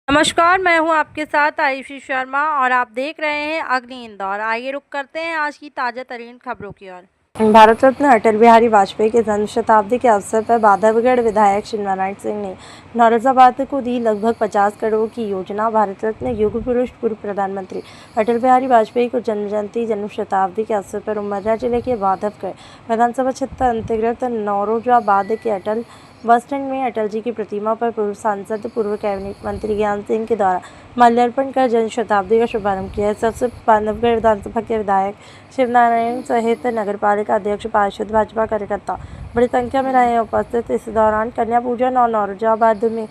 नमस्कार, मैं हूं आपके साथ आयुषी शर्मा और आप देख रहे हैं अग्नि इंदौर। आइए रुक करते हैं आज की ताज़ा तरीन खबरों की ओर। भारत रत्न अटल बिहारी वाजपेयी के जन्म शताब्दी के अवसर पर बांधवगढ़ विधायक शिवनारायण सिंह ने नौरोजाबाद को दी लगभग 50 करोड़ की योजना। भारत रत्न युग पुरुष पूर्व प्रधानमंत्री अटल बिहारी वाजपेयी को जन्म जयंती जन्म शताब्दी के अवसर पर उमरिया जिले के बांधवगढ़ विधानसभा क्षेत्र अंतर्गत नौरोजाबाद के अटल बस स्टैंड में अटल जी की प्रतिमा पर पूर्व सांसद पूर्व कैबिनेट मंत्री ज्ञान सिंह के द्वारा माल्यार्पण कर जन शताब्दी का शुभारंभ किया। इस अवसर पर बांधवगढ़ विधानसभा के विधायक शिवनारायण सहित नगरपालिका अध्यक्ष पार्षद भाजपा कार्यकर्ता बड़ी संख्या में रहे उपस्थित। इस दौरान कन्या पूजन और नौरोजाबाद में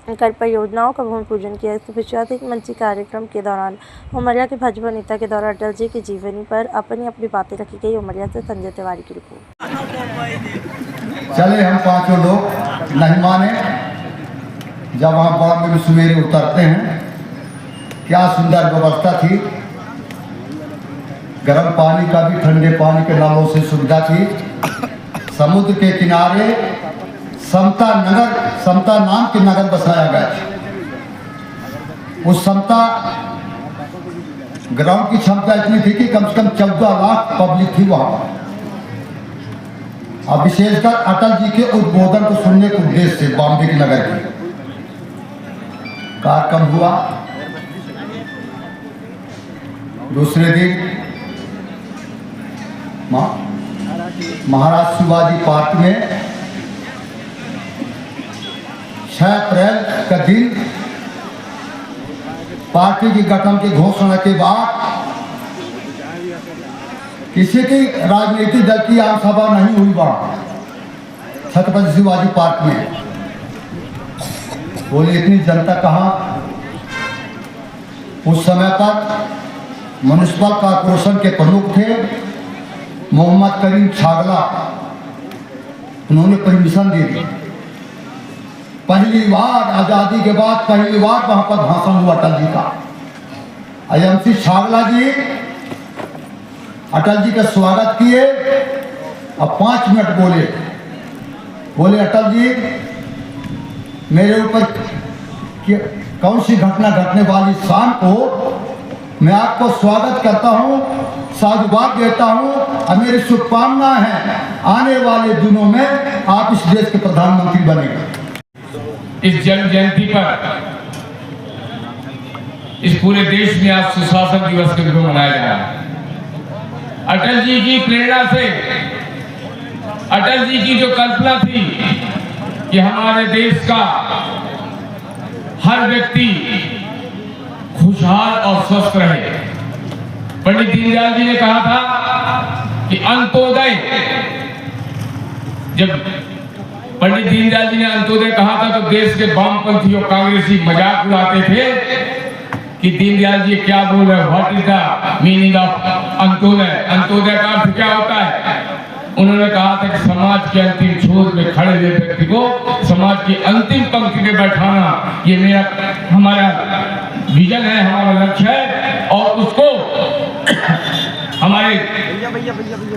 कर परियोजनाओं का भूमि पूजन किया। इस विश्वासिक मंची कार्यक्रम के दौरान उमरिया के भाजपा नेता के द्वारा अटल जी की जीवनी पर अपनी बातें रखी गई। उमरिया से संजय तिवारी की रिपोर्ट। चले हम पांचों लोग नहीं माने, जब वहाँ बड़ा में सवेरे उतरते हैं, क्या सुंदर व्यवस्था थी। गर्म पानी का भी ठंडे पानी के नलों से सुविधा थी। समुद्र के किनारे समता नाम के नगर बसाया गया था। उस समता ग्राउंड की क्षमता इतनी थी कि कम से कम 14 लाख पब्लिक थी वहां पर। अब विशेषकर अटल जी के उद्बोधन को सुनने के उद्देश्य से बॉम्बे के नगर के कार्यक्रम हुआ। दूसरे दिन महाराज शिवाजी पार्क में 6 अप्रैल का दिन पार्टी के गठन की घोषणा के बाद किसी की राजनीतिक दल की आम सभा नहीं हुई वहां छत्रपति शिवाजी पार्क में। बोले इतनी जनता कहाँ। उस समय तक म्युनिसिपल कॉर्पोरेशन के प्रमुख थे मोहम्मद करीम छागला। उन्होंने परमिशन दे दी। पहली बार आजादी के बाद पहली बार वहां पर भाषण हुआ अटल जी का। IMC छागला जी अटल जी का स्वागत किए और 5 मिनट बोले अटल जी मेरे ऊपर कौन सी घटना घटने वाली शाम को मैं आपको स्वागत करता हूं, साधुवाद देता हूं और मेरी शुभकामना है आने वाले दिनों में आप इस देश के प्रधानमंत्री बनेंगे। इस जन्म जयंती पर इस पूरे देश में आज सुशासन दिवस के रूप में मनाया जा रहा है। अटल जी की प्रेरणा से, अटल जी की जो कल्पना थी कि हमारे देश का हर व्यक्ति खुशहाल और स्वस्थ रहे। पंडित दीनदयाल जी ने कहा था कि अंत्योदय, जब पंडित दीनदयाल जी ने अंत्योदय कहा था तो देश के वामपंथी और कांग्रेसी मजाक उड़ाते थे कि दीनदयाल जी क्या बोल रहे हैं, what is the meaning of Antyodaya. Antyodaya का अर्थ क्या होता है? उन्होंने कहा था कि समाज के अंतिम छोर में खड़े हुए व्यक्ति को समाज की अंतिम पंक्ति में बैठाना, ये हमारा विजन है, हमारा लक्ष्य है। और उसको हमारे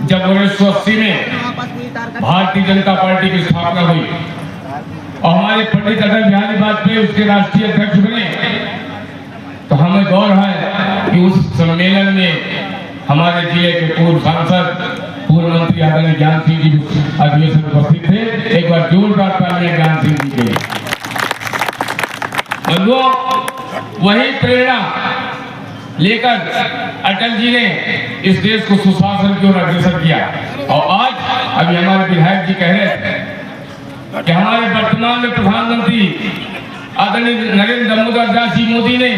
जब 1980 में भारतीय जनता पार्टी की स्थापना हुई और हमारे पंडित अटल बिहारी वाजपेयी उसके राष्ट्रीय अध्यक्ष बने, तो हमें गौरव है कि उस सम्मेलन में हमारे जिले के पूर्व सांसद पूर्व मंत्री आदरणीय ज्ञान सिंह जी अधिवेशन उपस्थित थे। एक बार जोरदार तालियां ज्ञान सिंह जी के। वही प्रेरणा लेकर अटल जी ने इस देश को सुशासन की ओर अग्रसर किया। और आज अभी हमारे विधायक जी कह रहे थे कि हमारे वर्तमान में प्रधानमंत्री आदरणीय नरेंद्र दामोदर दास जी मोदी ने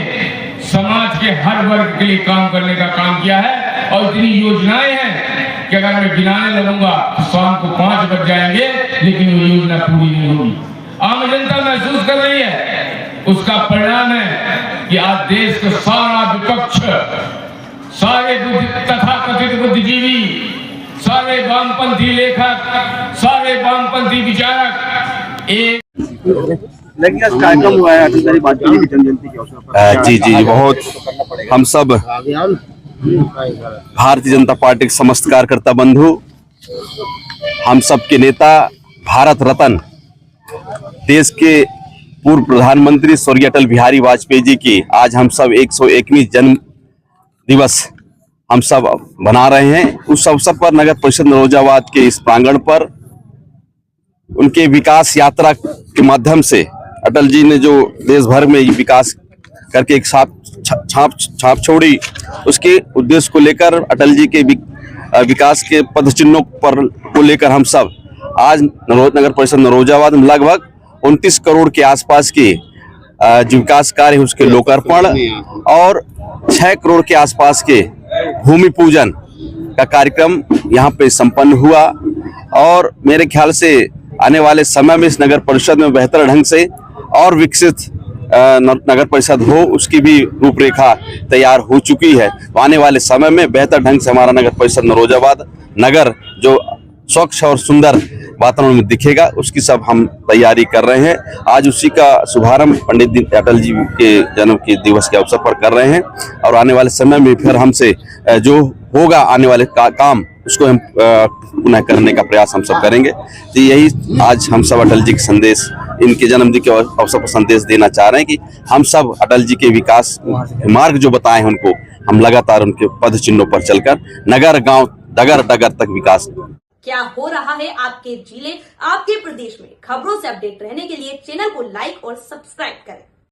समाज के हर वर्ग के लिए काम करने का काम किया है। और इतनी योजनाएं हैं कि अगर मैं गिनाने लगूंगा तो शाम को 5 बज जाएंगे, लेकिन वो योजना पूरी नहीं होगी। आम जनता महसूस कर रही है, उसका परिणाम है कि आज देश का सारा विपक्ष, सारे तथाकथित बुद्धिजीवी, सारे वामपंथी लेखक, सारे वामपंथी विचारक एक कार्यक्रम हुआ है अटल बिहारी वाजपेयी की जन्म जयंती के अवसर पर। जी बहुत हम सब भारतीय जनता पार्टी के समस्त कार्यकर्ता बंधु, हम सब के नेता, भारत रत्न, देश के पूर्व प्रधानमंत्री स्वर्गीय अटल बिहारी वाजपेयी जी की आज हम सब 101वीं जन्म दिवस हम सब बना रहे हैं। उस अवसर पर नगर परिषद नरोजाबाद के इस प्रांगण पर उनके विकास यात्रा के माध्यम से अटल जी ने जो देश भर में विकास करके एक छाप छोड़ी, उसके उद्देश्य को लेकर अटल जी के विकास के पद चिन्हों पर को लेकर हम सब आज नगर परिषद नरोजाबाद में लगभग 29 करोड़ के आसपास के जो विकास कार्य है उसके लोकार्पण और 6 करोड़ के आसपास के भूमि पूजन का कार्यक्रम यहाँ पे संपन्न हुआ। और मेरे ख्याल से आने वाले समय में इस नगर परिषद में बेहतर ढंग से और विकसित नगर परिषद हो, उसकी भी रूपरेखा तैयार हो चुकी है। तो आने वाले समय में बेहतर ढंग से हमारा नगर परिषद नरोजाबाद नगर जो स्वच्छ और सुंदर वातावरण में दिखेगा, उसकी सब हम तैयारी कर रहे हैं। आज उसी का शुभारंभ पंडित दीन अटल जी के जन्म के दिवस के अवसर पर कर रहे हैं और आने वाले समय में फिर हमसे जो होगा आने वाले काम उसको हम पुनः करने का प्रयास हम सब करेंगे। तो यही आज हम सब अटल जी के संदेश, इनके जन्मदिन के अवसर पर संदेश देना चाह रहे हैं कि हम सब अटल जी के विकास मार्ग जो बताए हैं उनको हम लगातार उनके पद चिन्हों पर चलकर नगर गांव डगर डगर तक विकास। क्या हो रहा है आपके जिले, आपके प्रदेश में खबरों से अपडेट रहने के लिए चैनल को लाइक और सब्सक्राइब करें।